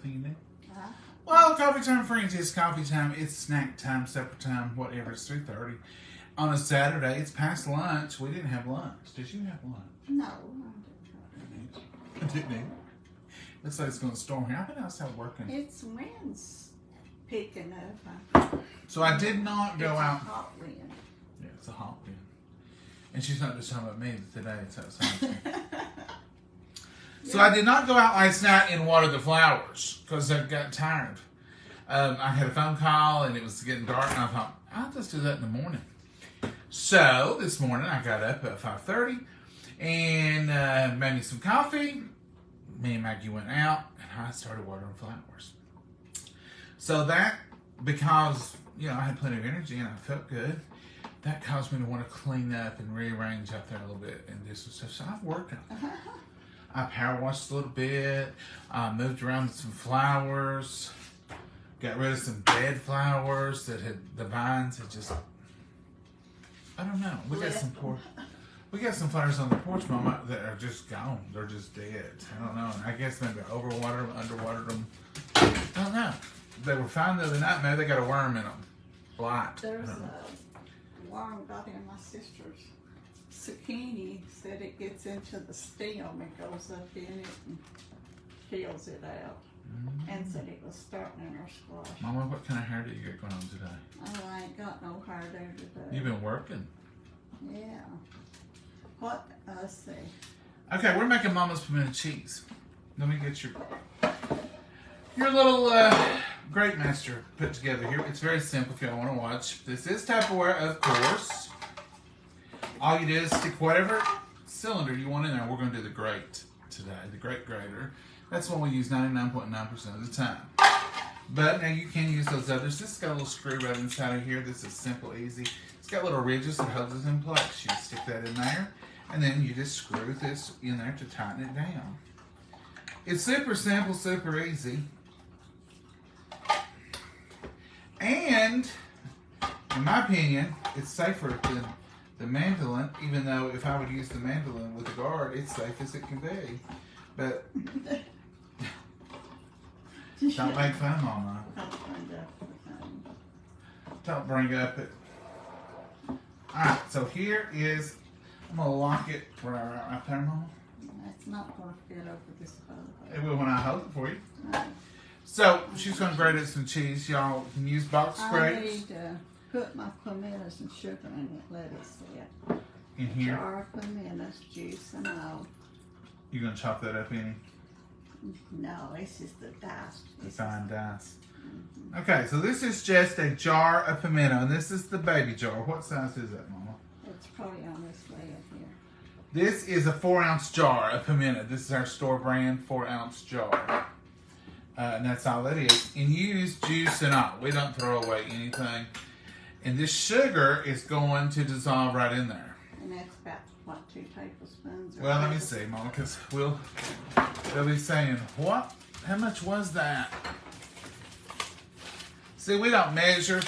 anything you need? Well, coffee time, friends. It's coffee time. It's snack time, supper time, whatever. It's 3:30 on a Saturday. It's past lunch. We didn't have lunch. Did you have lunch? No, I didn't eat. Looks like it's going to storm here. I've been outside working. it's wind's picking up. So I did not go out. It's a hot wind. Yeah, it's a hot wind. And she's not just talking about me today. It's outside. So I did not go out last night and water the flowers because I got tired. I had a phone call and it was getting dark and I thought, I'll just do that in the morning. So this morning I got up at 5:30 and made me some coffee. Me and Maggie went out and I started watering flowers. So that, because, you know, I had plenty of energy and I felt good, that caused me to want to clean up and rearrange out there a little bit and do some stuff. So I've worked out there. I power washed a little bit, moved around some flowers, got rid of some dead flowers that the vines had just, I don't know. We got some flowers on the porch, Mama, that are just gone. They're just dead. I don't know. And I guess maybe I overwatered them, underwatered them. I don't know. They were fine the other night. Maybe they got a worm in them. Blight. There's a worm got in my sister's zucchini. Said it gets into the stem. It goes up in it and kills it out. And said it was starting in her squash. Mama, what kind of hair do you get going on today? Oh, I ain't got no hair there today. You've been working. Yeah. What? Let's see. Okay, we're making Mama's pimento cheese. Let me get your little Great Master put together here. It's very simple if y'all want to watch. This is Tupperware, of course. All you do is stick whatever cylinder you want in there. We're going to do the grate today, the grate grater. That's what we use 99.9% of the time. But now you can use those others. This has got a little screw right inside of here. This is simple, easy. It's got little ridges that holds it in place. You stick that in there, and then you just screw this in there to tighten it down. It's super simple, super easy. And, in my opinion, it's safer than the mandolin, even though if I would use the mandolin with a guard, it's safe as it can be. But don't make fun, Mama. Don't bring up it. Alright, so here is, I'm going to lock it right there, Mama. That's not going to fit over this boat. It will when I hold it for you. So, she's going to grate up some cheese. Y'all can use box grapes. I need to put my pimentos and sugar in it, let it sit. In here. Jar of pimentos, juice and all. You going to chop that up, Annie? No, this is the dice. The fine dice. Okay, so this is just a jar of pimento, and this is the baby jar. What size is that, Mama? It's probably on this way up here. This is a 4-ounce jar of pimento. This is our store brand 4-ounce jar. And that's all it is. And you use juice and all. We don't throw away anything. And this sugar is going to dissolve right in there. And that's about, what, 2 tablespoons? Well, let me see, Mama, because they'll be saying, what? How much was that? See, we don't measure.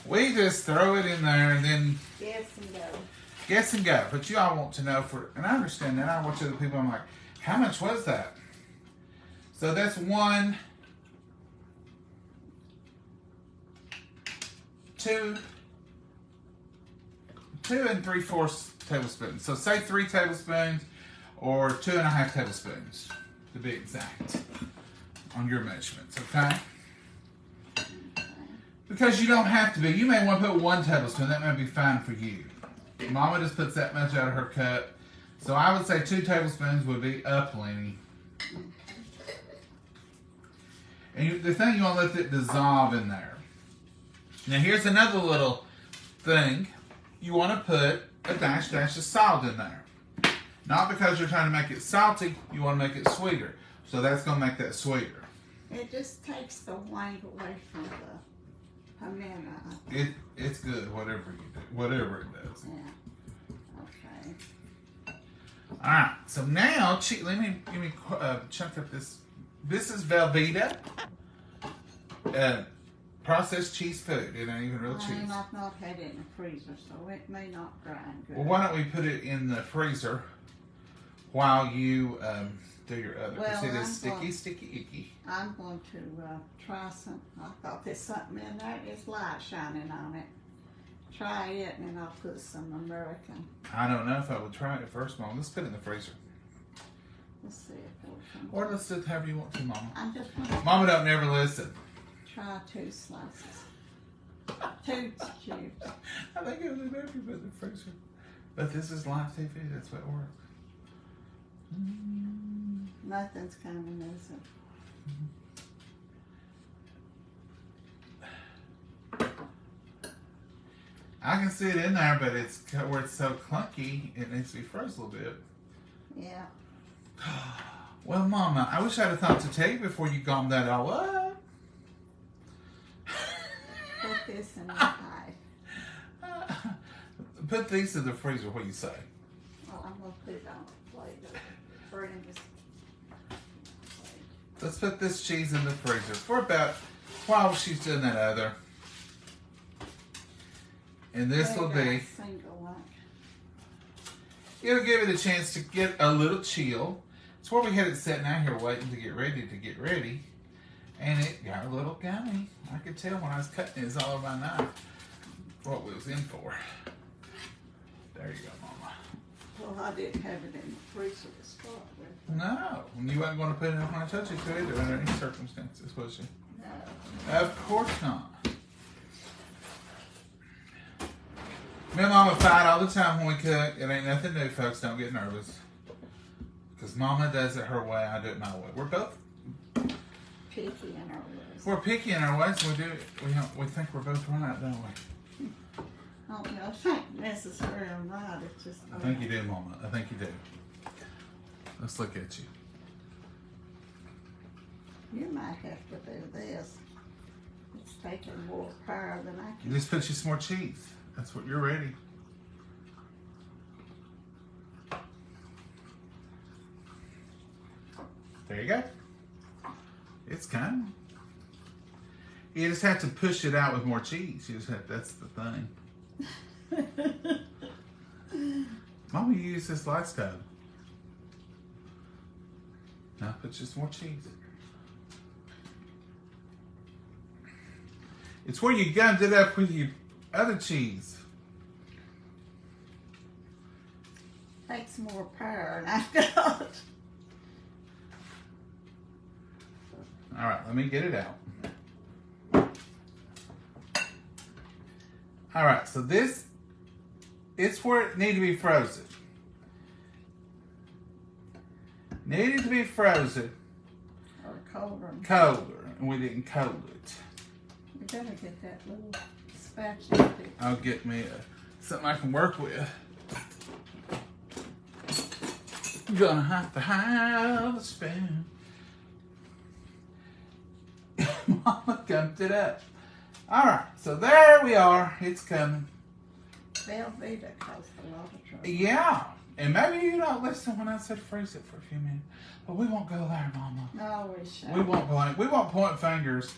We just throw it in there and then Guess and go. guess and go. But you all want to know and I understand that. I watch other people, I'm like, how much was that? So that's 2 3/4 tablespoons. So say 3 tablespoons or 2.5 tablespoons to be exact on your measurements, okay? Because you don't have to be. You may want to put 1 tablespoon. That may be fine for you. Mama just puts that much out of her cup. So I would say 2 tablespoons would be plenty. And the thing, you want to let it dissolve in there. Now here's another little thing. You want to put a dash of salt in there. Not because you're trying to make it salty, you want to make it sweeter. So that's going to make that sweeter. It just takes the white away from the pimento. It's good, whatever you do, whatever it does. Yeah. Okay. All right. So now, let me chunk up this. This is Velveeta processed cheese food. It ain't even real cheese. I've not had it in the freezer, so it may not grind good. Well, why don't we put it in the freezer while you do your other. Well, See this I'm sticky, going- sticky, icky. I'm going to try some. I thought there's something in there. It's light shining on it. Try it, and then I'll put some American. I don't know if I would try it first, Mom. Let's put it in the freezer. Let's see if it'll come. Or let's do it however you want to, Mama. I'm just going to Mama don't never listen. try 2 slices. 2 cubes. I think it would be better if you put it in the freezer. But this is live TV. That's what works. Nothing's coming, is it? I can see it in there, but it's where it's so clunky, it needs to be frozen a little bit. Yeah. Well, Mama, I wish I'd have thought to tell you before you gummed that all up. Put this in the pie. Put these in the freezer. What do you say? Oh, I'm going to put it on a plate. Bring this. Let's put this cheese in the freezer for about while she's doing that other. And this will be. Single one. It'll give it a chance to get a little chill. It's where we had it sitting out here waiting to get ready. And it got a little gummy. I could tell when I was cutting it, it's all over my knife what we was in for. There you go, Mama. Well, I didn't have it in the freezer to start with. No, you wasn't going to put it in when I told you to either under any circumstances, was you? No. Of course not. Me and Mama fight all the time when we cook. It ain't nothing new, folks. Don't get nervous. Because Mama does it her way, I do it my way. We're both Picky in our ways. we're picky in our ways. We do it. We think we're both right, don't we? I don't know. It's not necessarily right. It's just. I think you do, Mama. I think you do. Let's look at you. You might have to do this. It's taking more power than I You can. just put you some more cheese. That's what you're ready. There you go. It's coming. You just have to push it out with more cheese. You just have, that's the thing. Mama, you use this light stove. Now put just more cheese. It's where you gummed it up with your other cheese. Takes more power than I've got. All right, let me get it out. All right, so this, it's where it needed to be frozen. Needed to be frozen. Or colder. Colder, and we didn't cold it. You better get that little spatula. I'll get me something I can work with. I'm gonna have to have a spoon. Mama gumped it up. All right, so there we are. It's coming. Velveeta costs a lot of trouble. Yeah, and maybe you don't listen when I said freeze it for a few minutes, but we won't go there, Mama. No, we shan't. We won't point. We won't point fingers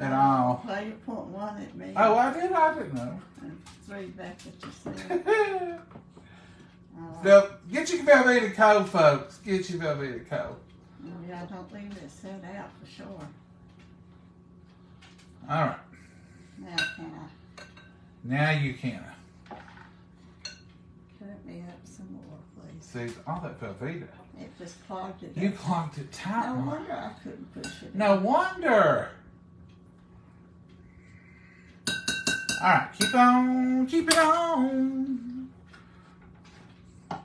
at all. Well, you point one at me. Oh, I did. I didn't know. And 3 back at yourself. So get your Velveeta cold, folks. Get your Velveeta cold. Yeah, don't leave it set out for sure. All right. Now can I Now you can. cut me up some more, please? See, all that Velveeta. It just clogged it You up. clogged it tight. No Mama. wonder I couldn't push it. No wonder. All right, keep on, keep it on. Cut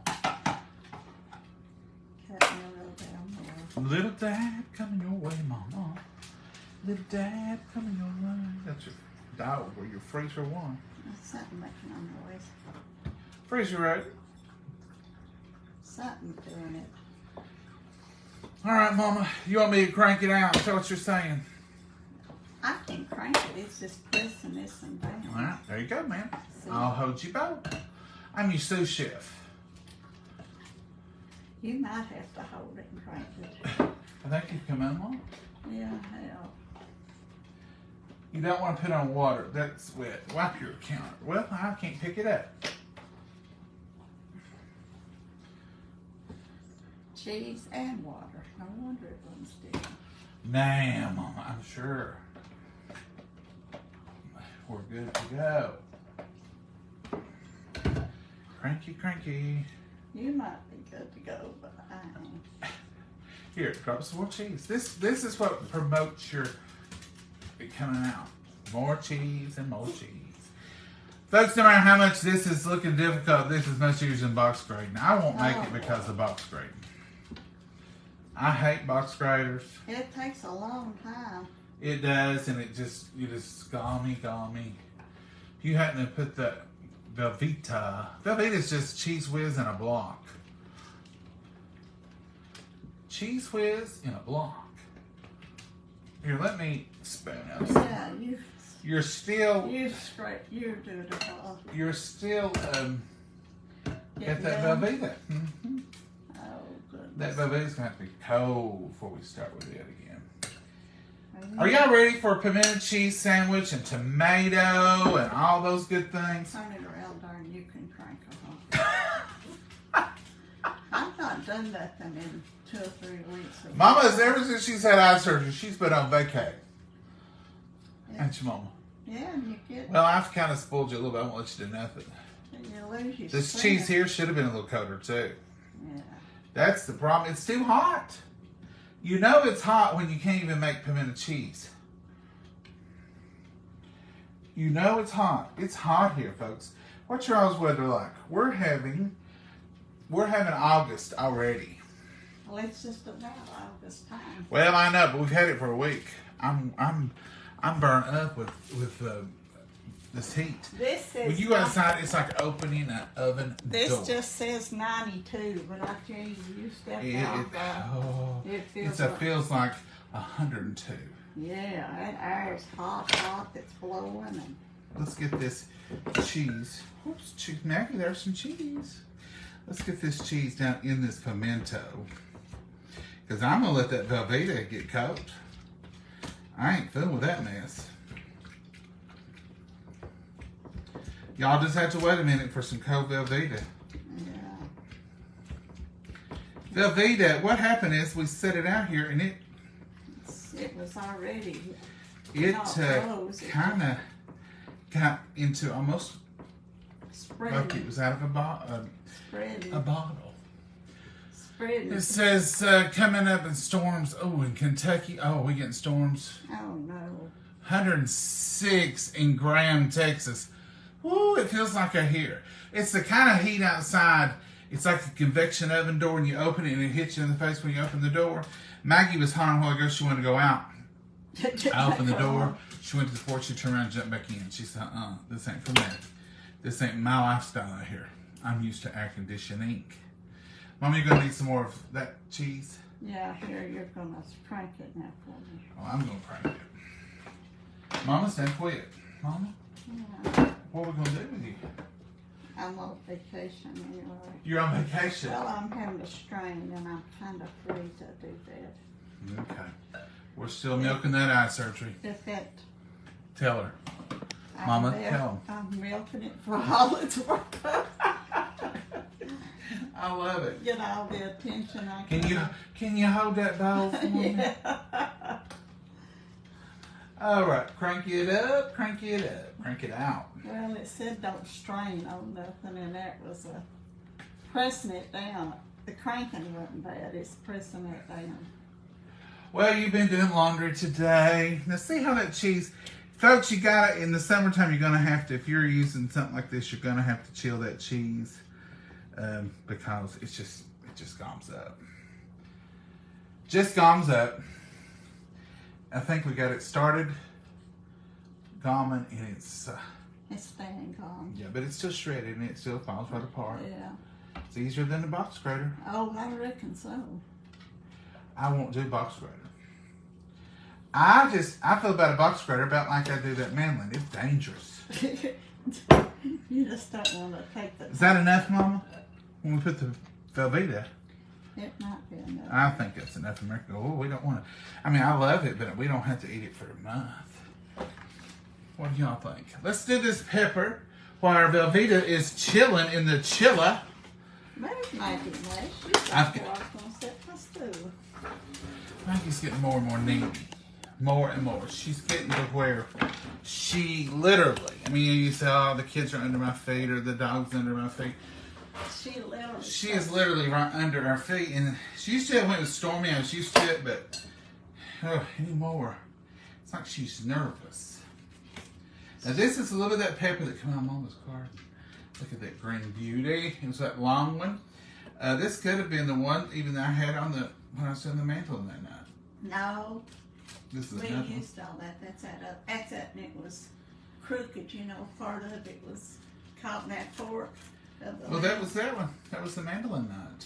me a little down there. Little dad coming your way, Mama. Little dad coming your way. That's your dog or your freezer one. There's something making a noise. Freezer right. Something doing it. All right, Mama. You want me to crank it out? Tell what you're saying. I can crank it. It's just pressing this and down. All right, there you go, man. See? I'll hold you both. I'm your sous chef. You might have to hold it and crank it. I think you've come in, Mom. Yeah, hell. You don't want to put on water. That's wet. Wipe your counter. Well, I can't pick it up. cheese and water. No wonder it wasn't sticking. Nah, Mama, I'm sure. We're good to go. Cranky, cranky. You might be good to go, but I ain't. Here, drop some more cheese. This is what promotes your it coming out. More cheese and more cheese. Folks, no matter how much this is looking difficult, this is much easier than box grading. I won't make it because of box grading. I hate box graders. It takes a long time. It does, and you just gummy. You hadn't to put the Velveeta. Velveeta is just Cheese Whiz in a block. Cheese Whiz in a block. Here, let me spoon up. Yeah, You're still. You do it all. You're still get that done? Velveeta. Mm-hmm. Oh, goodness. That Velveeta's gonna have to be cold before we start with it again. Are y'all ready for a pimento cheese sandwich and tomato and all those good things? Turn it around, darn, you can crank them off. I've not done nothing in 2 or 3 weeks. Mama's, ever since she's had eye surgery, she's been on vacay. Yeah. Ain't you, Mama? Yeah, and you get. Well, I've kind of spoiled you a little bit. I won't let you do nothing. You lose your This scent. cheese here should have been a little colder, too. Yeah. That's the problem. It's too hot. You know it's hot when you can't even make pimento cheese. You know it's hot. It's hot here, folks. What's your all's weather like? We're having August already. Well, it's just about August time. Well, I know, but we've had it for a week. I'm burnt up with this heat. This says. When you go outside, it's like opening an oven This door. just says 92, but I tell you step out. It feels like 102. Yeah, that air is hot, it's blowing. And Let's get this cheese. Oops, cheese. Maggie, there's some cheese. Let's get this cheese down in this pimento. Because I'm going to let that Velveeta get cold. I ain't fooling with that mess. Y'all just have to wait a minute for some cold Velveeta. Yeah. Velveeta, what happened is we set it out here and it was already. kind of got into almost Spreading. like it was out of a bottle. Spreading. It says coming up in storms. Oh, in Kentucky. Oh, we getting storms. Oh no. 106 in Graham, Texas. Woo, it feels like I hear. It's the kind of heat outside. It's like a convection oven door, and you open it and it hits you in the face when you open the door. Maggie was hollering a while ago. She wanted to go out. I opened the door. She went to the porch. She turned around and jumped back in. She said, this ain't for me. This ain't my lifestyle out here. I'm used to air conditioning. Mom, you're going to need some more of that cheese? Yeah, here, you're going to crank it now for me. Oh, I'm going to crank it. Mama's done quit. Mama? Yeah. What are we going to do with you? I'm on vacation anyway. You're on vacation? Well, I'm having a strain and I'm kind of free to do that. Okay. We're still milking that eye surgery. If it, Tell her. Mama, tell him. I'm milking it for all it's worth. I love it. Get all the attention I can. Can you hold that bowl for me? Yeah. All right. Crank it up. Crank it out. Well, it said don't strain on nothing, and that was pressing it down. The cranking wasn't bad. It's pressing it down. Well, you've been doing laundry today. Now see how that cheese, folks, you gotta, in the summertime, you're gonna have to, if you're using something like this, you're gonna have to chill that cheese because it just gums up. Just gums up. I think we got it started gumming and it's staying calm. yeah, but it's still shredded and it still falls right apart. Yeah. It's easier than the box grater. Oh, I reckon so. I won't do box grater. I feel about a box grater about like I do that mandolin. It's dangerous. You just don't want to take the. Is that enough, Mama? When we put the Velveeta? It might be enough. I think that's enough, America. Oh, we don't want to. I mean, I love it, but we don't have to eat it for a month. What do y'all think? Let's do this pepper while our Velveeta is chilling in the chiller. There's Maggie Nash. She's I've before I was going to set my stool. Maggie's getting more and more needy. More and more. She's getting to where she literally, I mean, you say, oh, the kids are under my feet or the dog's under my feet. She is literally right under our feet. And she used to, when it was stormy, I was used to it, but anymore, it's like she's nervous. Now, this is a little bit of that pepper that came out of Mama's garden. Look at that green beauty. It was that long one. This could have been the one even I had on the when I was doing the mantle that night. No. This is We another one. used all that. That's it, and it was crooked, you know, part of it was caught in that fork. Well, that was that one. That was the mandolin nut.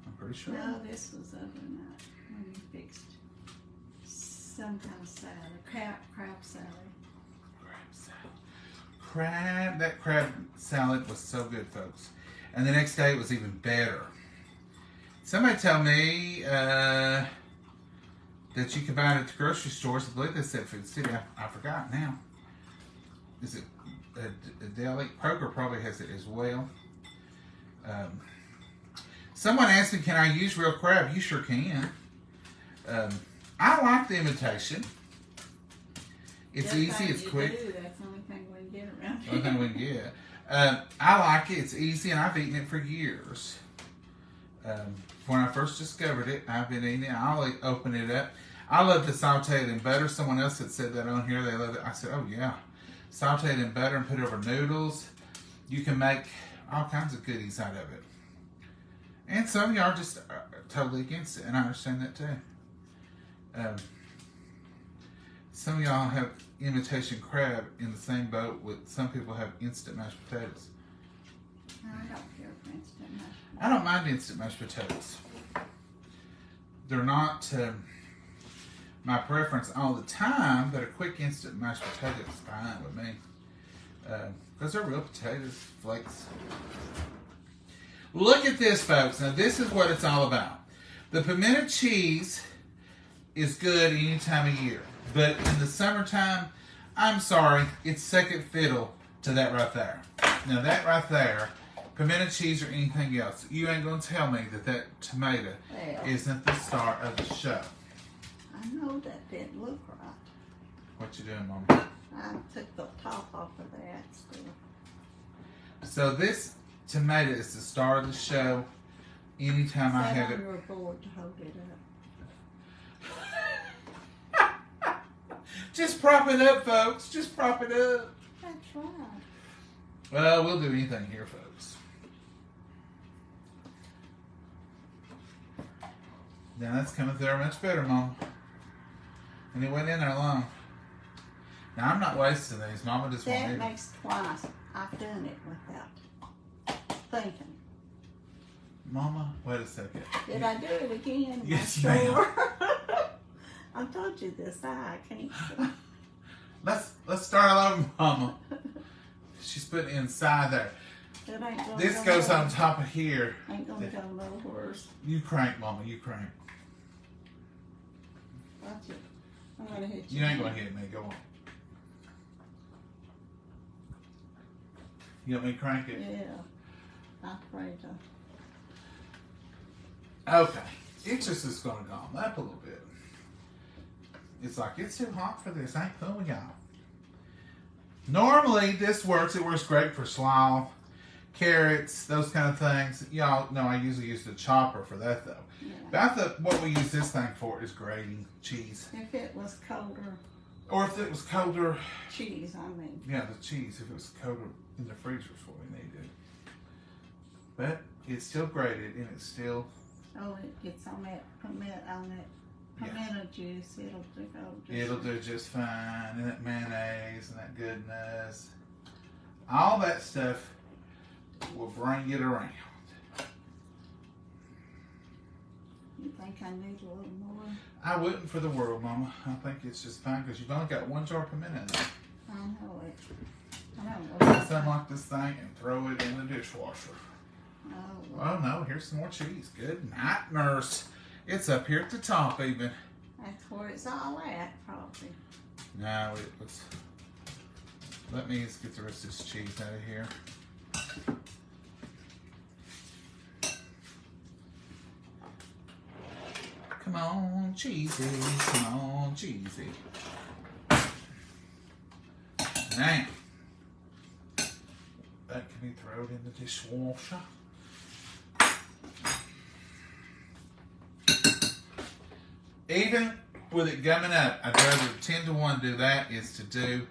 I'm pretty sure. No, this was other night when you fixed some kind of salad, crab salad. That crab salad was so good, folks. And the next day it was even better. Somebody tell me that you can buy it at the grocery stores. I believe they said Food City. I forgot now. Is it a deli? Kroger probably has it as well. Someone asked me, can I use real crab? You sure can. I like the imitation. It's easy, it's quick. That's the only thing we can get around here. Only thing we can get. I like it. It's easy, and I've eaten it for years. When I first discovered it, I've been eating it. I'll open it up. I love to saute it in butter. Someone else had said that on here. They love it. I said, oh, yeah. Saute it in butter and put it over noodles. You can make all kinds of goodies out of it. And some of y'all are just totally against it, and I understand that too. Some of y'all have imitation crab in the same boat with some people have instant mashed potatoes. I don't care for instant mashed potatoes. I don't mind instant mashed potatoes. They're not my preference all the time, but a quick instant mashed potato is fine with me. Because they're real potatoes, flakes. Look at this, folks. Now, this is what it's all about. The pimento cheese is good any time of year. But in the summertime, I'm sorry, it's second fiddle to that right there. Now, that right there, pimento cheese or anything else, you ain't going to tell me that tomato isn't the star of the show. I know that didn't look right. What you doing, Mama? I took the top off of that still. So this tomato is the star of the show anytime I have it. Set on your board to hold it up. Just prop it up, folks. Just prop it up. That's right. Well, we'll do anything here, folks. Now that's coming through much better, Mama. And it went in there long. Now I'm not wasting these. Mama just That wanted. makes twice I've done it without thinking. Mama, wait a second. Did I do it again? Yes, I'm ma'am. sure. I told you this. I can't. Let's start all over, Mama. She's putting it inside there. It ain't gonna This go goes no- on top of here. Ain't gonna go no worse. You crank, Mama. You crank. Watch it. I'm gonna hit you. You ain't gonna hit me. Go on. You want me to crank it? Yeah. I'm afraid to. Okay. It's just is gonna go up a little bit. It's like, it's too hot for this. I ain't fooling y'all. Normally, this works. It works great for slaw, carrots, those kind of things. Y'all know I usually use the chopper for that, though. Yeah. But I thought what we use this thing for is grating cheese. If it was colder Or if it was colder, cheese, I mean. yeah, the cheese, if it was colder in the freezer is what we needed. But it's still grated and it's still, Oh, it gets on that pimento juice. it'll do just fine. And that mayonnaise and that goodness. All that stuff will bring it around. You think I need a little more? I wouldn't for the world, Mama. I think it's just fine because you've only got one jar of pimento in there. I know it. I don't know. Let's unlock this thing and throw it in the dishwasher. Oh, Oh no, here's some more cheese. Good night, nurse. It's up here at the top even. that's where it's all at, probably. No, it was. Let me just get the rest of this cheese out of here. Come on, cheesy. Come on, cheesy. Now, that can be thrown in the dishwasher. Even with it gumming up, I'd rather 10 to 1 do that is to do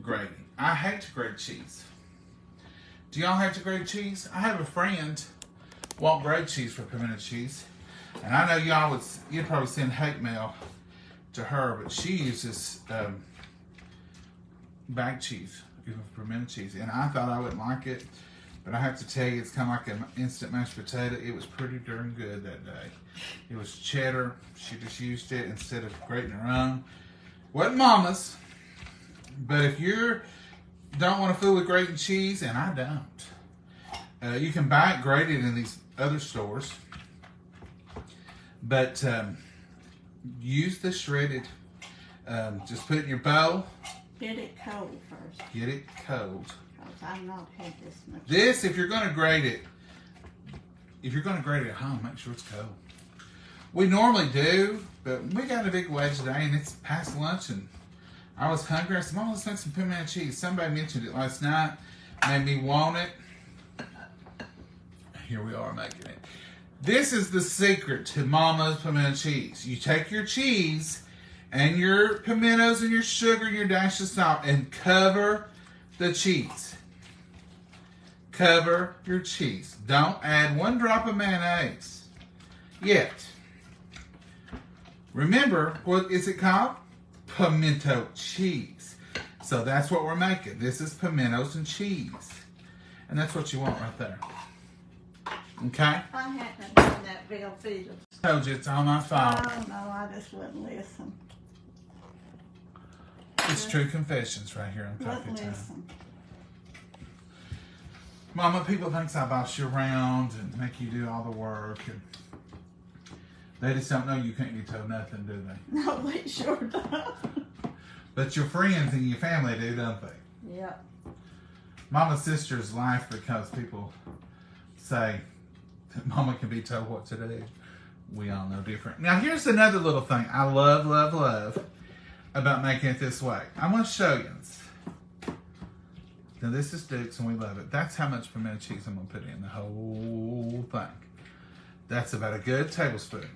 grating. I hate to grate cheese. Do y'all have to grate cheese? I have a friend won't grate cheese for pimento cheese. And I know you'd probably send hate mail to her, but she uses bag cheese, even for pimento cheese. And I thought I wouldn't like it, but I have to tell you, it's kind of like an instant mashed potato. It was pretty darn good that day. It was cheddar. She just used it instead of grating her own. Wasn't Mama's, but if you don't want to fool with grating cheese, and I don't, you can buy it grated in these other stores. But use the shredded. Just put it in your bowl. Get it cold first. Get it cold. Because I've not had this much. This, if you're going to grate it, at home, make sure it's cold. We normally do, but we got a big wedge today, and it's past lunch, and I was hungry. I said, Mom, let's make some pimento cheese. Somebody mentioned it last night, made me want it. Here we are making it. This is the secret to Mama's pimento cheese. You take your cheese and your pimentos and your sugar and your dash of salt and cover the cheese. Cover your cheese. Don't add 1 drop of mayonnaise yet. Remember, what is it called? Pimento cheese. So that's what we're making. This is pimentos and cheese. And that's what you want right there. Okay? I haven't done that Velveeta. Told you it's all my fault. Oh, no, I just wouldn't listen. It's true confessions right here on Coffee Wouldn't Time. listen. Mama, people think I boss you around and make you do all the work. And they just don't know you can't be told nothing, do they? No, they sure don't. But your friends and your family do, don't they? Yep. Mama's sisters laugh because people say that Mama can be told what to do. We all know different. Now, here's another little thing I love, love, love about making it this way. I'm going to show you. Now, this is Duke's, and we love it. That's how much pimento cheese I'm going to put in, the whole thing. That's about a good tablespoon.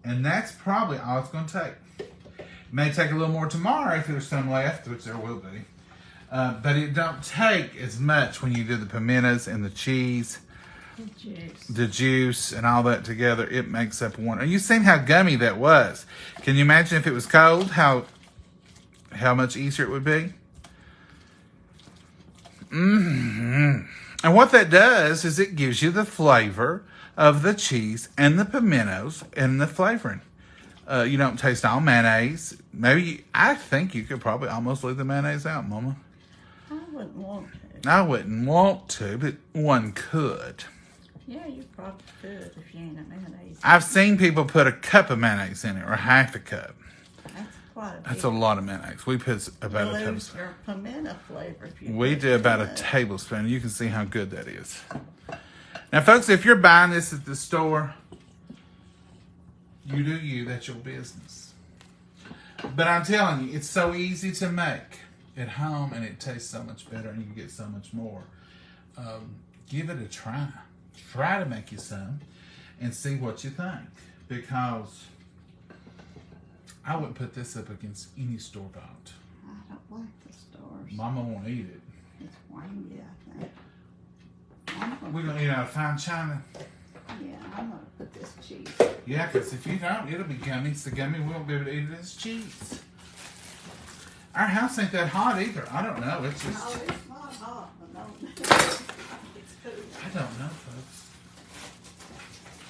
And that's probably all it's going to take. It may take a little more tomorrow if there's some left, which there will be. But it don't take as much when you do the pimentos and the cheese, the juice, and all that together. It makes up one. Are you seeing how gummy that was? Can you imagine if it was cold, how much easier it would be? And what that does is it gives you the flavor of the cheese and the pimentos and the flavoring. You don't taste all mayonnaise. I think you could probably almost leave the mayonnaise out, Mama. I wouldn't want to. I wouldn't want to, but one could. Yeah, you probably could if you ain't a mayonnaise. I've seen people put a cup of mayonnaise in it, or half a cup. That's a lot of mayonnaise. We put about a tablespoon. Your pimento flavor. If you We do about a tablespoon. You can see how good that is. Now, folks, if you're buying this at the store, you do you. That's your business. But I'm telling you, it's so easy to make at home, and it tastes so much better, and you get so much more. Give it a try. Try to make you some, and see what you think. Because I wouldn't put this up against any store-bought. I don't like the stores. Mama won't eat it. It's windy, I think. We're going to eat out of fine china. Yeah, I'm going to put this cheese. Yeah, because if you don't, it'll be gummy. It's the gummy. We won't be able to eat it as cheese. Our house ain't that hot either. I don't know. It's just... No, it's not hot, but no. It's cool. I don't know, folks.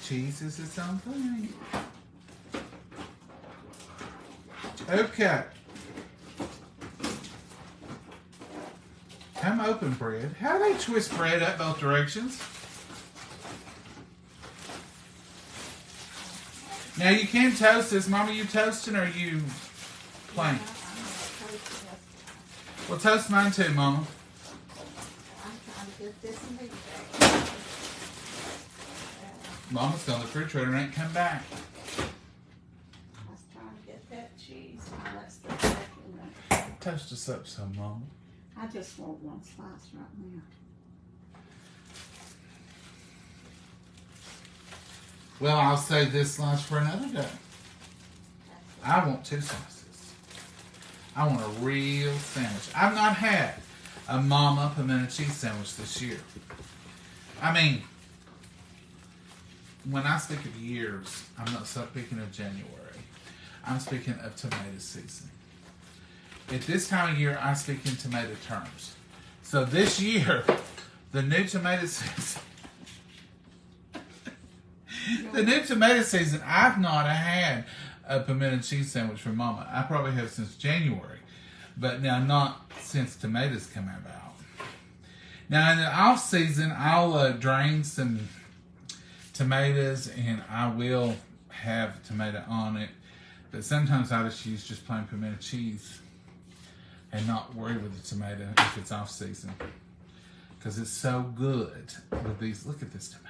Cheese is its own thing. Okay. Come open bread. How do they twist bread up both directions? Now you can toast this. Mama, you toasting or are you plain? Well, toast mine too, Mama. I'm trying to get this meat. Mama's gone to the refrigerator and ain't come back. I was trying to get that cheese. Now that's the back in there. Toast us up some, Mama. I just want one slice right now. Well, I'll save this slice for another day. I want 2 slices. I want a real sandwich. I've not had a Mama pimento cheese sandwich this year. I mean, when I speak of years, I'm not speaking of January. I'm speaking of tomato season. At this time of year, I speak in tomato terms. So this year, the new tomato season, I've not had a pimento cheese sandwich from Mama. I probably have since January, but now not since tomatoes come about. Now in the off season, I'll drain some tomatoes and I will have tomato on it, but sometimes I just use just plain pimento cheese and not worry with the tomato if it's off season, because it's so good with these. Look at this tomato.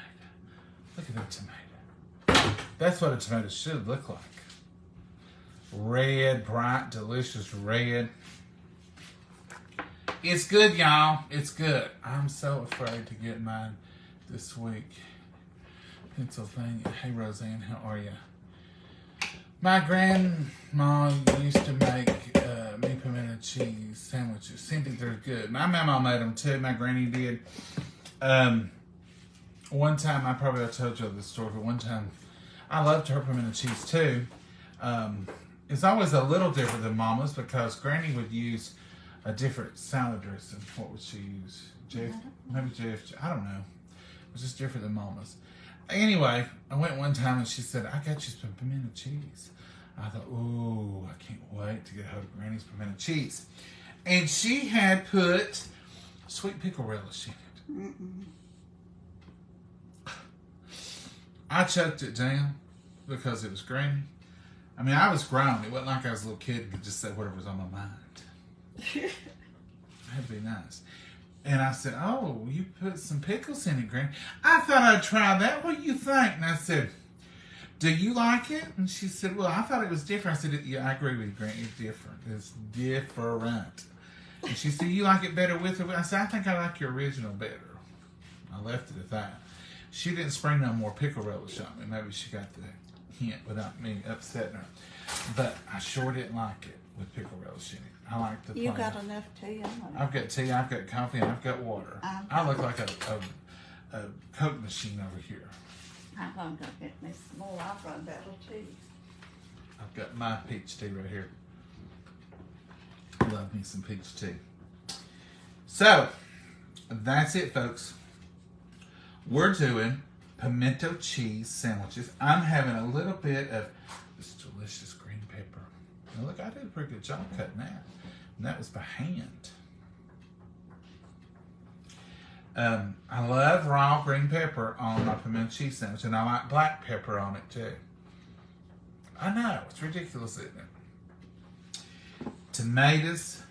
Look at that tomato. That's what a tomato should look like. Red, bright, delicious red. It's good, y'all. It's good. I'm so afraid to get mine this week. Pennsylvania. Hey, Roseanne, how are you? My grandma used to make me pimento cheese sandwiches. Seemed like they're good. My mama made them too. My granny did. One time, I told you this story, but one time, I loved her pimento cheese too. It's always a little different than Mama's because Granny would use a different salad dressing. What would she use? Maybe JFJ. I don't know. It was just different than Mama's. Anyway, I went one time and she said, I got you some pimento cheese. I thought, ooh, I can't wait to get a hold of Granny's pimento cheese. And she had put sweet pickle relish in it. I choked it down because it was Granny. I mean, I was grown. It wasn't like I was a little kid and could just say whatever was on my mind. That'd be nice. And I said, oh, you put some pickles in it, Granny. I thought I'd try that. What do you think? And I said, do you like it? And she said, well, I thought it was different. I said, yeah, I agree with you, Granny. It's different. It's different. And she said, you like it better with or without? I said, I think I like your original better. I left it at that. She didn't spring no more pickle relish on me. Maybe she got the hint without me upsetting her. But I sure didn't like it with pickle relish in it. I like the plain. You got enough tea? I've got tea, I've got coffee, and I've got water. I look like a Coke machine over here. I'm going to go get me some more. I've run out of tea. I've got my peach tea right here. Love me some peach tea. So, that's it, folks. We're doing pimento cheese sandwiches. I'm having a little bit of this delicious green pepper. Now look, I did a pretty good job cutting that. And that was by hand. I love raw green pepper on my pimento cheese sandwich, and I like black pepper on it too. I know, it's ridiculous, isn't it? Tomatoes.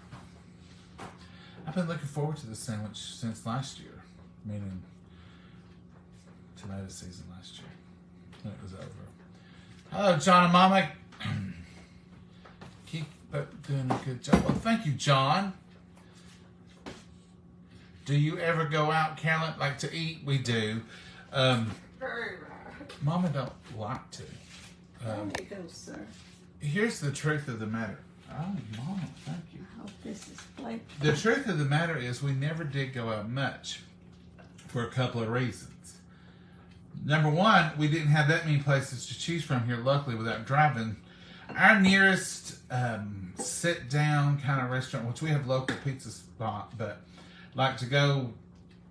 I've been looking forward to this sandwich since last year, meaning tomato season last year. When it was over. Hello, John and Momma. Keep doing a good job. Well, thank you, John. Do you ever go out, Carolyn, like to eat? We do. Very rare. Mama don't like to. There you go, sir. Here's the truth of the matter. Oh, Mama, thank you. I hope this is played. The truth of the matter is we never did go out much for a couple of reasons. Number one, we didn't have that many places to choose from here, luckily, without driving. Our nearest sit-down kind of restaurant, which we have local pizza spot, but like to go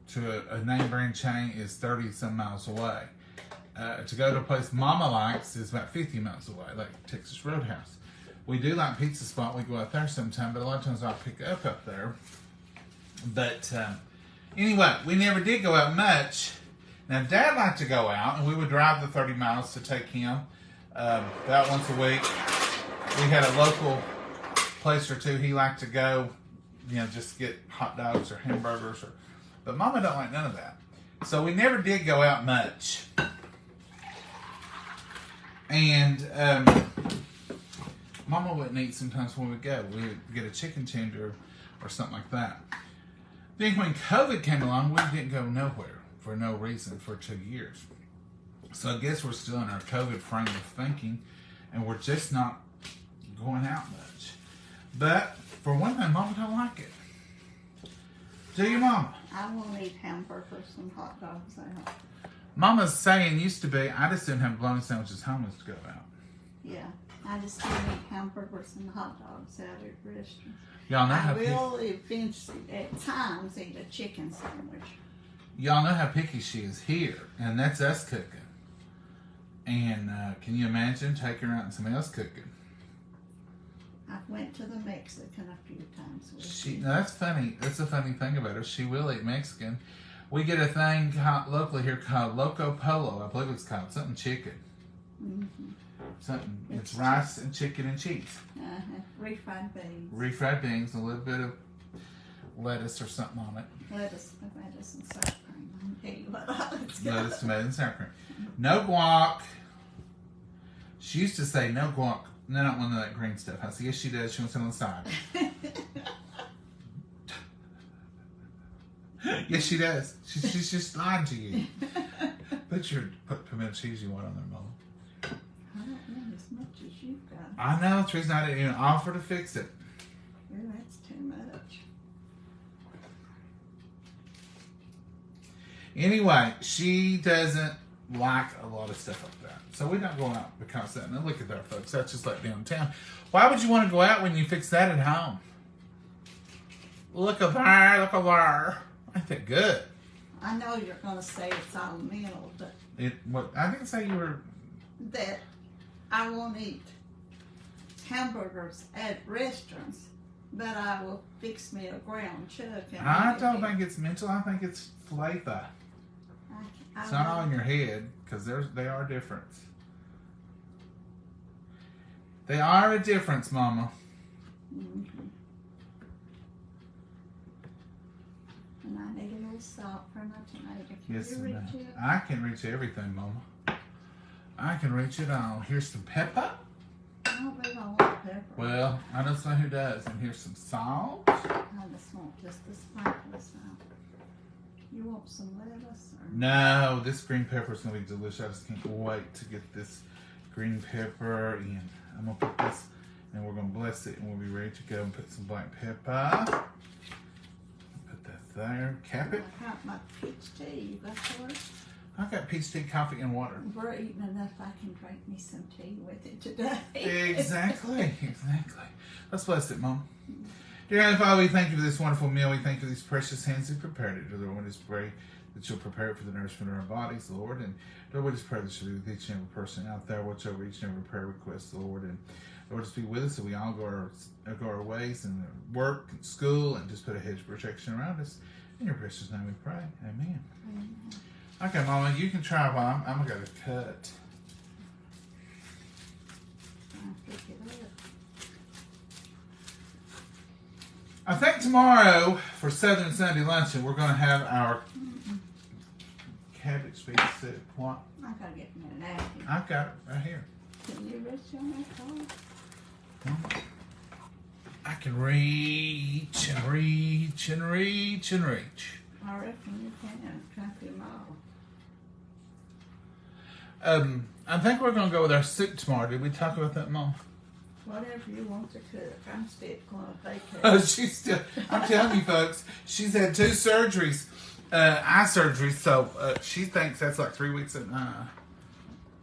to a name brand chain is 30-some miles away. To go to a place Mama likes is about 50 miles away, like Texas Roadhouse. We do like pizza spot. We go out there sometime, but a lot of times I'll pick up there. But anyway, we never did go out much. Now, Dad liked to go out, and we would drive the 30 miles to take him about once a week. We had a local place or two he liked to go, you know, just get hot dogs or hamburgers. But Mama don't like none of that. So we never did go out much. And Mama wouldn't eat sometimes when we go. We would get a chicken tender or something like that. Then when COVID came along, we didn't go nowhere for no reason for 2 years. So I guess we're still in our COVID frame of thinking, and we're just not going out much. But for one thing, Mama don't like it. Do you, Mama? I won't eat hamburgers and hot dogs out. Mama's saying used to be, I just didn't have bologna sandwiches homeless to go out. Yeah, I just don't eat hamburgers and hot dogs out at restaurants. Y'all know I how will eventually, at times, eat a chicken sandwich. y'all know how picky she is here, and that's us cooking. And can you imagine taking her out and somebody else cooking? I went to the Mexican a few times with Now that's funny. That's a funny thing about her. She will eat Mexican. We get a thing locally here called Loco Polo. I believe it's called something chicken. Mm-hmm. Something. It's rice and chicken and cheese. Refried beans. Refried beans, a little bit of lettuce or something on it. Lettuce and sour cream. I'm tell you what, Lettuce, tomato, and sour cream. No guac. She used to say no guac. No, not one of that green stuff. I said, yes, she does. She wants it on the side. Yes, she does. She's just lying to you. Put pimento cheese you want on there, Mom. I don't know as much as you've got. I know. Teresa, I didn't even offer to fix it. Oh, that's too much. Anyway, she doesn't like a lot of stuff like that. So we don't go out because of that. Now look at that, folks. That's just like downtown. Why would you want to go out when you fix that at home? Look at there. Look at there. Ain't that good? I know you're going to say it's all mental, but I didn't say you were. that I won't eat hamburgers at restaurants, but I will fix me a ground chuck. And I don't think it's mental. I think it's flavor. It's not all in your head, because they are different. They are a difference, Mama. Mm-hmm. And I need a little salt for my tomato. Yes, you reach it? I can reach everything, Mama. I can reach it all. Here's some pepper. I don't really want pepper. Well, I don't know who does. And here's some salt. I just want just the sprinkle salt. You want some lettuce? Or? No, this green pepper is going to be delicious. I just can't wait to get this green pepper in. I'm going to put this, and we're going to bless it, and we'll be ready to go and put some black pepper. Put that there. Cap it. I got my peach tea. You got yours? I've got peach tea, coffee, and water. We're eating enough. I can drink me some tea with it today. Exactly. Let's bless it, Mom. Dear Heavenly Father, we thank you for this wonderful meal. We thank you for these precious hands who prepared it. Lord, we just pray that you'll prepare it for the nourishment of our bodies, Lord. And Lord, we just pray that you'll be with each and every person out there, watch over each and every prayer request, Lord. And Lord, just be with us so we all go our ways and work and school, and just put a hedge of protection around us. In your precious name we pray. Amen. Amen. Okay, Mama, you can try while I'm going to cut. I'll pick it up. I think tomorrow for Southern Sunday luncheon we're going to have our cabbage beef soup. What? I gotta get me a napkin. I've got it right here. Can you reach on that card? I can reach and reach and reach and reach. I reckon you can. Drop them all. I think we're going to go with our soup tomorrow. Did we talk about that, Mom? Whatever you want to cook. I'm still going to bake it. Oh, she's still. I'm telling you, folks, she's had 2 surgeries, eye surgeries. So she thinks that's like 3 weeks and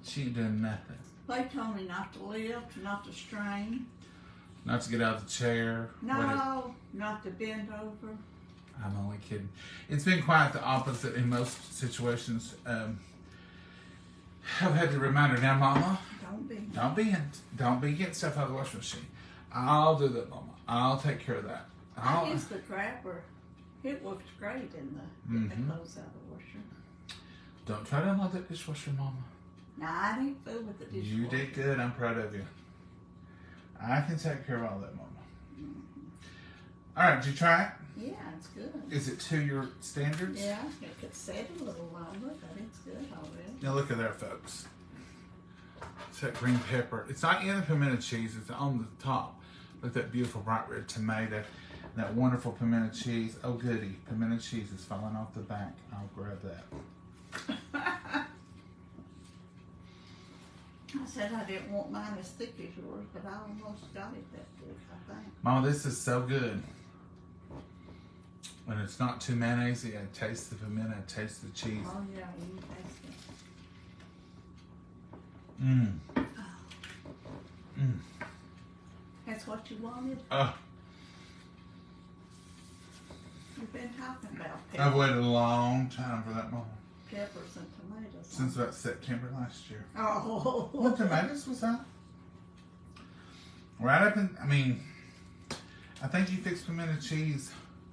she ain't doing nothing. They told me not to lift, not to strain. Not to get out of the chair. No, not to bend over. I'm only kidding. It's been quite the opposite in most situations. I've had to remind her now, Mama. Don't be getting stuff out of the washing machine. I'll do that, Mama. I'll take care of that. I used the grabber. It works great in the clothes out of the washer. Don't try to unload that dishwasher, Mama. No, I didn't fool with the dishwasher. You did good. I'm proud of you. I can take care of all that, Mama. All right, did you try it? Yeah, it's good. Is it to your standards? Yeah, it could set a little longer, but it's good already. Now look at there, folks. It's that green pepper. It's not in the pimento cheese. It's on the top. Look at that beautiful bright red tomato. And that wonderful pimento cheese. Oh, goody. Pimento cheese is falling off the back. I'll grab that. I said I didn't want mine as thick as yours, but I almost got it that thick, I think. Mama, this is so good. And it's not too mayonnaisey. I taste the pimento. I taste the cheese. Oh, yeah, you taste it. Mmm. Mmm. That's what you wanted? You've been talking about peppers. I've waited a long time for that, Mama. Peppers and tomatoes. Since about September last year. Oh. What tomatoes was that? Right up in, I think you fixed pimento cheese.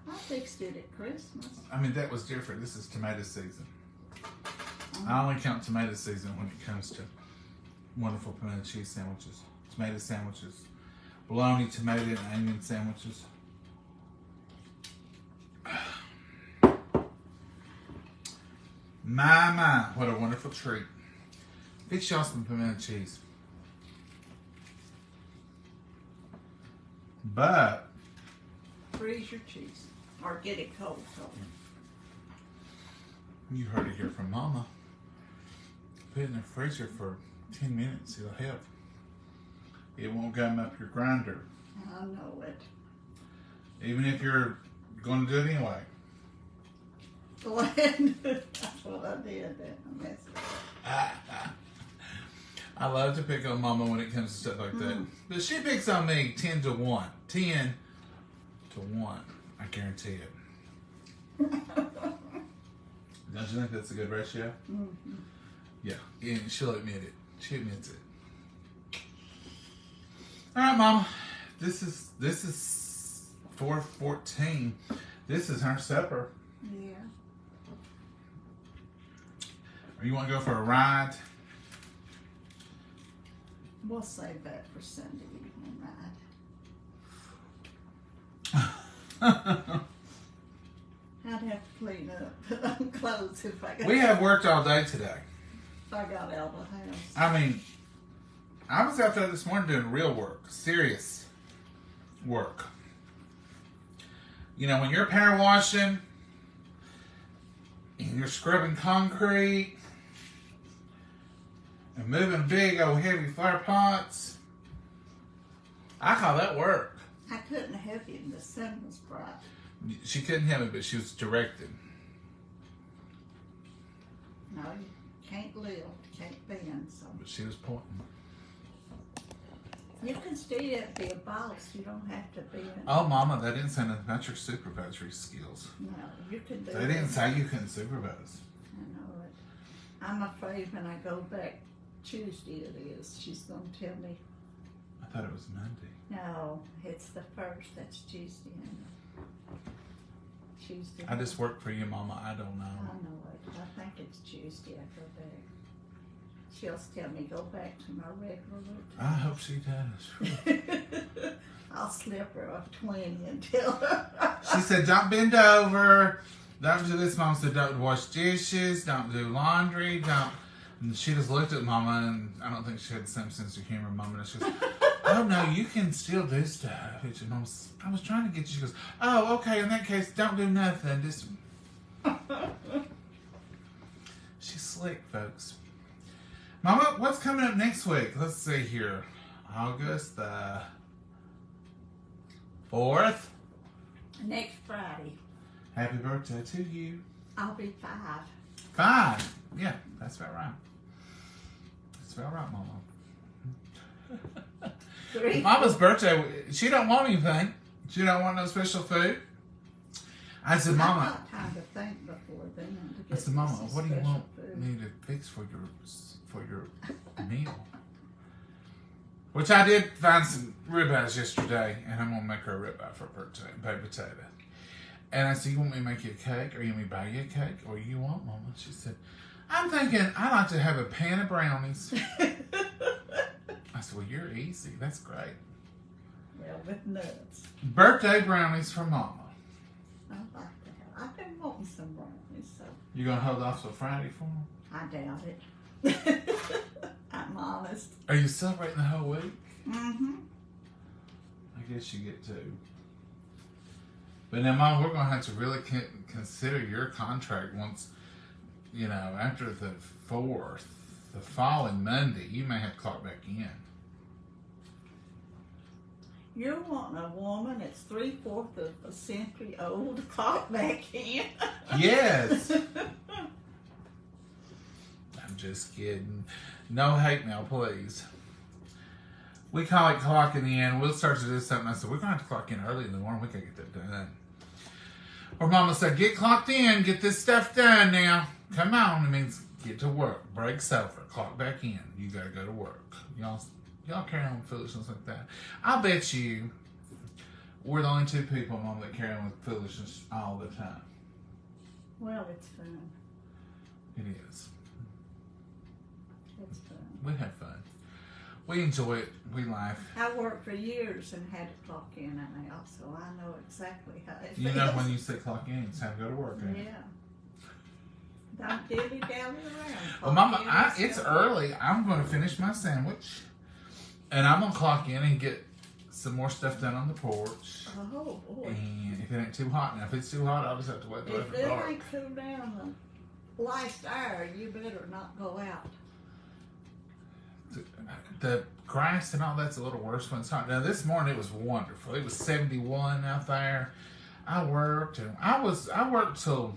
I fixed it at Christmas. That was different. This is tomato season. I only count tomato season when it comes to wonderful pimento cheese sandwiches, tomato sandwiches, bologna, tomato, and onion sandwiches. My, what a wonderful treat. Fix y'all some pimento cheese. But Freeze your cheese. Or get it cold. you heard it here from Mama. Put it in the freezer for 10 minutes. It'll help. It won't gum up your grinder. I know it. Even if you're going to do it anyway. Go ahead and do it. That's what I did. I messed it up. I love to pick on Mama when it comes to stuff like that. But she picks on me 10 to 1. 10 to 1. I guarantee it. Don't you think that's a good ratio? Mm-hmm. Yeah. And she'll admit it. She admits it. All right, Mama. This is 4:14. This is our supper. Yeah. Or you want to go for a ride? We'll save that for Sunday evening ride. I'd have to clean up, put on clothes if I got. We have worked all day today. If I got out of the house. I was out there this morning doing real work, serious work. You know, when you're power washing and you're scrubbing concrete and moving big old heavy flower pots, I call that work. I couldn't help you. The sun was bright. She couldn't help me, but she was directed. No, you can't lift, can't bend. So But she was pointing. you can still be a boss. You don't have to bend. Oh, Mama, they didn't say nothing about your supervisory skills. No, you can do They it. didn't say you couldn't supervise. I know it. I'm afraid when I go back Tuesday it is. She's going to tell me, I thought it was Monday. no, it's the 1st. That's Tuesday. Tuesday. I just work for you, Mama. I don't I know. know it. I think it's Tuesday I go back. She'll tell me go back to my regular I hope she does. routine. I'll slip her a 20 and tell her. She said, don't bend over. Don't do this. Mom said, don't wash dishes. Don't do laundry. Don't. And she just looked at Mama, and I don't think she had the same sense of humor, Mama. And she goes, oh, no, you can still do stuff. And Mama says, I was trying to get you. She goes, oh, okay, in that case, don't do nothing. Just. She's slick, folks. Mama, what's coming up next week? Let's see here. August the 4th. Next Friday. Happy birthday to you. I'll be 5. 5. Yeah, that's about right. That's about right, Mama. 3. Mama's birthday, she don't want anything. She don't want no special food. I said, Mama. I've got time to think before then. To I get said, Mama, some what do you special want food. me to fix for your meal? Which I did find some ribeyes yesterday, and I'm gonna make her a ribeye for her birthday, baked potato. And I said, you want me to make you a cake, or you want me to buy you a cake, or you want, Mama? She said, I'm thinking I'd like to have a pan of brownies. I said, well, you're easy. That's great. Well, with nuts. Birthday brownies for Mama. I like that. I've been wanting some brownies, so You gonna hold off till Friday for them? I doubt it. I'm honest. Are you celebrating the whole week? Mm-hmm. I guess you get to. But now, Mom, we're going to have to really consider your contract once, you know, after the 4th, the following Monday, you may have to clock back in. You're wanting a woman that's 3/4 of a century old to clock back in. Yes. I'm just kidding. No hate mail, please. We call it clocking in. We'll start to do something. I said, we're going to have to clock in early in the morning. We can get that done. Or Mama said, get clocked in. Get this stuff done now. Come on. It means get to work. Break's over. Clock back in. You got to go to work. Y'all carry on with foolishness like that. I bet you we're the only 2 people, Mom, that carry on with foolishness all the time. Well, it's fun. It is. It's fun. We have fun. We enjoy it. We laugh. I worked for years and had to clock in and out, so I know exactly how it feels. You know when you say clock in, it's time to go to work. Yeah. Don't dilly-dally around. Well, Mama, it's early. I'm going to finish my sandwich. And I'm going to clock in and get some more stuff done on the porch. Oh, boy. And if it ain't too hot, now if it's too hot, I'll just have to wait till If after it dark. ain't cooled down the last hour, you better not go out. The grass and all that's a little worse when it's hot. Now this morning it was wonderful. It was 71 out there. I worked and I worked till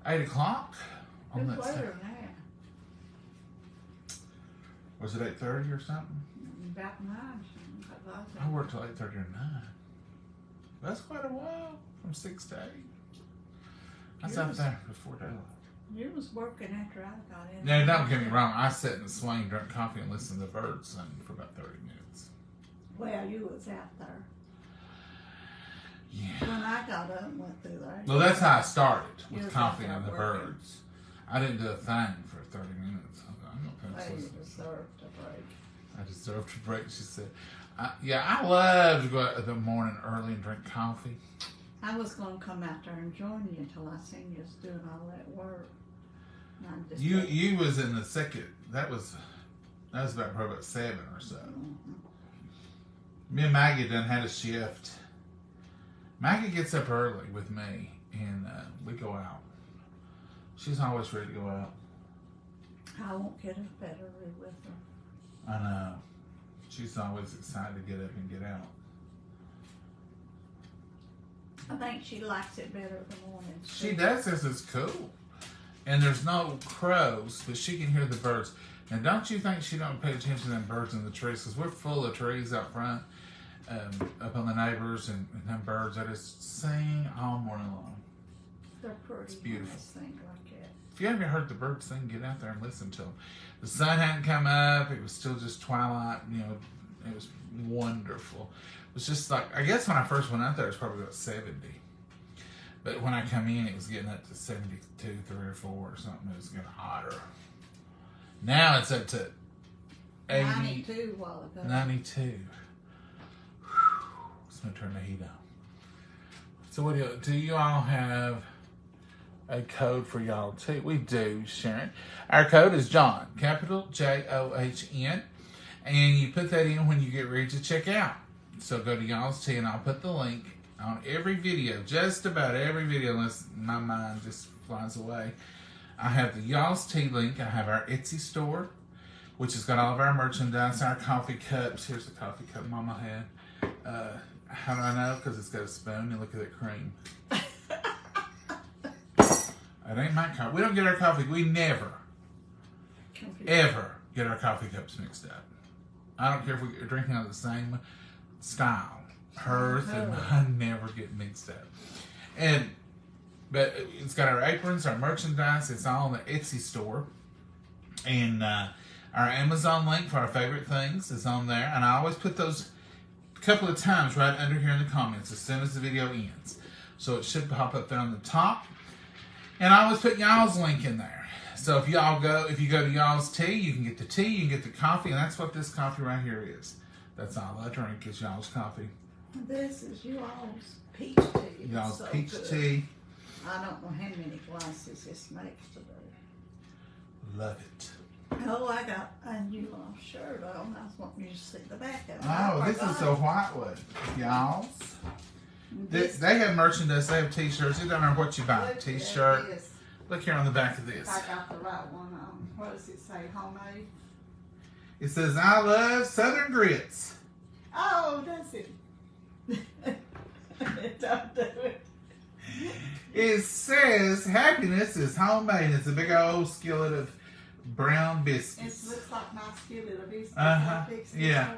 8 o'clock on Good that stuff. weather now. Was it 8:30 or something? About 9. I worked till 8:30 or 9. That's quite a while from 6 to 8. I was out there before daylight. You was working after I got in. Now, don't get me wrong. I sat in the swing, drank coffee, and listened to the birds sing for about 30 minutes. Well, you was out there. Yeah. When I got up and went through there. Well, that's how I started, with You was coffee out there and the working. birds. I didn't do a thing for 30 minutes. I'm not Well, going you to deserved a break. I deserved a break, she said. I love to go out in the morning early and drink coffee. I was going to come out there and join you until I seen you was doing all that work. And I just You was in the second. That was about probably about 7 or so. Me and Maggie done had a shift. Maggie gets up early with me, and we go out. She's always ready to go out. I won't get up that early with her. I know. She's always excited to get up and get out. I think she likes it better the mornings. She does. This is cool. And there's no crows, but she can hear the birds. And don't you think she don't pay attention to them birds in the trees? Because we're full of trees out front, up on the neighbors, and them birds, they just sing all morning long. They're pretty. It's beautiful. Things like that. If you haven't heard the birds sing, get out there and listen to them. The sun hadn't come up. It was still just twilight. You know, it was wonderful. It was just like, I guess when I first went out there, it was probably about 70. But when I come in, it was getting up to 72, 3 or 4 or something. It was getting hotter. Now it's up to 80. 92 a while ago. 92. Whew. It's going to turn the heat on. So what do you all have a code for y'all too? We do, Sharon. Our code is John, capital John. And you put that in when you get ready to check out. So go to Y'all's Tea, and I'll put the link on every video, just about every video, unless my mind just flies away. I have the Y'all's Tea link. I have our Etsy store, which has got all of our merchandise, our coffee cups. Here's the coffee cup Mama had. How do I know? Because it's got a spoon, and look at that cream. It ain't my coffee. We don't get our coffee. We never, ever get our coffee cups mixed up. I don't care if we're drinking out of the same style. Hers and mine never get mixed up. But it's got our aprons, our merchandise. It's all in the Etsy store. And our Amazon link for our favorite things is on there. And I always put those a couple of times right under here in the comments as soon as the video ends. So it should pop up there on the top. And I always put Y'all's link in there. So if you go to Y'all's Tea, you can get the tea, you can get the coffee, and that's what this coffee right here is. That's all I drink is Y'all's coffee. This is Y'all's peach tea. Y'all's so peach good. tea. I don't know how many glasses this makes today. Love it. Oh, I got a new shirt on. I was wanting you to see the back of it. Oh, this is a white one, y'all. They have merchandise. They have T-shirts. It doesn't matter what you buy. T-shirt. Look here on the back of this. I got the right one on. What does it say? Homemade? It says, I love Southern grits. Oh, does it? It don't do it. It says, happiness is homemade. It's a big old skillet of brown biscuits. It looks like my skillet of biscuits. Yeah.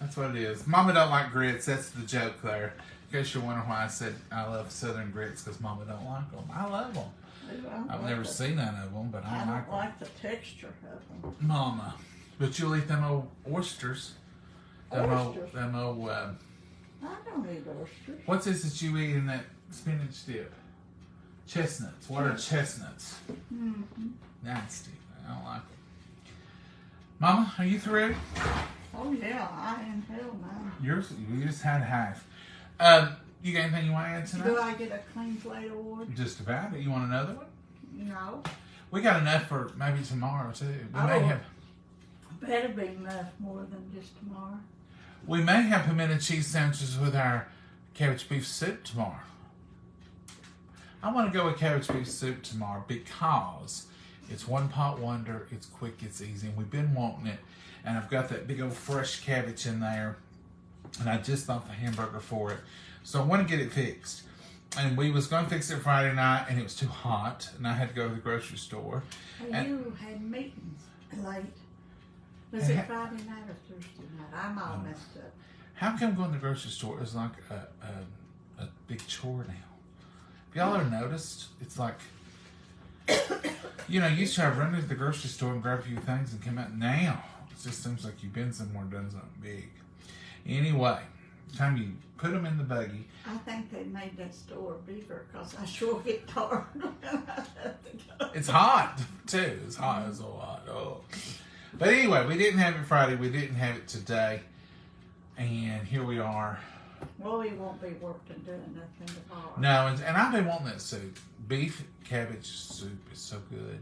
That's what it is. Mama don't like grits. That's the joke there. In case you're wondering why I said I love Southern grits, because Mama don't like them. I love them. I've never seen none of them, but I like them. I don't like the texture of them. Mama. But you'll eat them old oysters. Them old, I don't eat oysters. what's this that you eat in that spinach dip? Chestnuts. What are chestnuts? Mm-hmm. Nasty. I don't like them. Mama, are you through? Oh yeah, I am hell now. You just had half. You got anything you want to add tonight? Do I get a clean plate award? Just about it. You want another one? No. We got enough for maybe tomorrow too. Better be enough more than just tomorrow. We may have pimento cheese sandwiches with our cabbage beef soup tomorrow. I want to go with cabbage beef soup tomorrow because it's one pot wonder, it's quick, it's easy, and we've been wanting it. And I've got that big old fresh cabbage in there, and I just thought the hamburger for it. So I want to get it fixed. And we was going to fix it Friday night, and it was too hot, and I had to go to the grocery store. Well, you had meetings late. Was it Friday night or Thursday night? I'm all messed up. How come going to the grocery store is like a big chore now? Have y'all ever noticed? It's like, you used to have run to the grocery store and grab a few things and come out. Now, it just seems like you've been somewhere and done something big. Anyway, time you put them in the buggy. I think they made that store bigger because I sure get tired when I have to go. It's hot, too. It's hot. It's so hot. Oh. But anyway, we didn't have it Friday. We didn't have it today. And here we are. Well, we won't be working doing nothing tomorrow. No, and I've been wanting that soup. Beef cabbage soup is so good.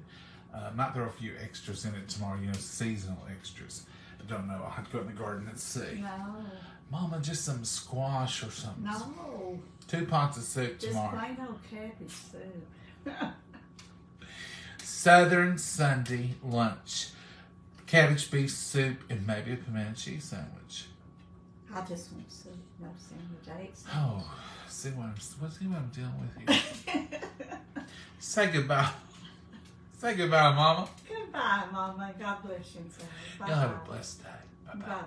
Might throw a few extras in it tomorrow, seasonal extras. I don't know. I'll have to go in the garden and see. No. Mama, just some squash or something. No. 2 pots of soup tomorrow. Just plain old cabbage soup. Southern Sunday lunch. Cabbage beef soup and maybe a pimento cheese sandwich. I just want soup, no sandwich. I ate sandwich. Oh, see what I'm dealing with here. Say goodbye. Say goodbye, Mama. Goodbye, Mama. God bless you. Y'all have a blessed day. Bye-bye. Bye-bye.